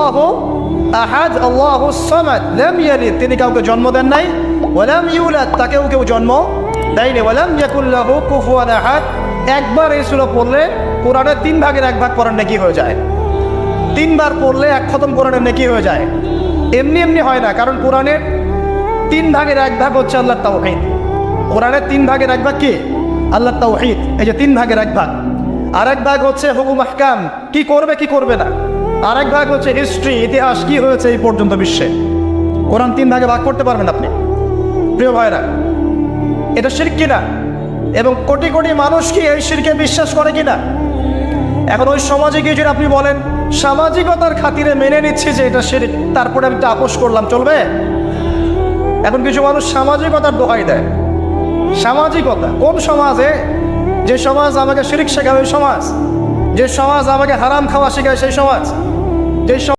আল্লাহু আহাদ আল্লাহুস সামাদ লাম ইয়ালিদ, তিনি কাউকে জন্ম দেন নাই, ওয়া লাম ইউলাদ, তাকেও কেউ জন্ম দেয়নি, ওয়া লাম ইয়াকুল লাহু কুফুয়ান আহাদ। একবার এই সূরা পড়লে কোরআনের 3 ভাগের 1 ভাগ পড়ার নেকি হয়ে যায়। 3 বার পড়লে 1 খতম কোরআনের নেকি হয়ে যায়। এমনি এমনি হয় না, কারণ কোরআনের 3 ভাগের 1 ভাগ হচ্ছে আল্লাহর তাওহীদ। কোরআনের 3 ভাগের 1 ভাগ কি? আল্লাহর তাওহীদ। এই যে 3 ভাগের 1 ভাগ। আরেক ভাগ হচ্ছে হুকুম আহকাম, কি করবে কি করবে না। আরেক ভাগ হচ্ছে হিস্ট্রি, ইতিহাস, কি হয়েছে এই পর্যন্ত বিশ্বে। কোরআন 3 ভাগে ভাগ করতে পারবেন আপনি। প্রিয় ভাইরা, এটা শিরক কিনা? এবং কোটি কোটি মানুষ কি এই শিরকে বিশ্বাস করে কিনা? এখন ওই সমাজে গিয়ে যদি আপনি বলেন সামাজিকতার খাতিরে মেনে নিচ্ছি যে এটা শিরক, তারপরে আমি আপোষ করলাম, চলবে? এখন কিছু মানুষ সামাজিকতার দোহাই দেয়। সামাজিকতা কোন সমাজে? যে সমাজ আমাকে শিরক শেখাবে ওই সমাজ, যে সমাজ আমাকে হারাম খাওয়া শেখায় সেই সমাজ, যে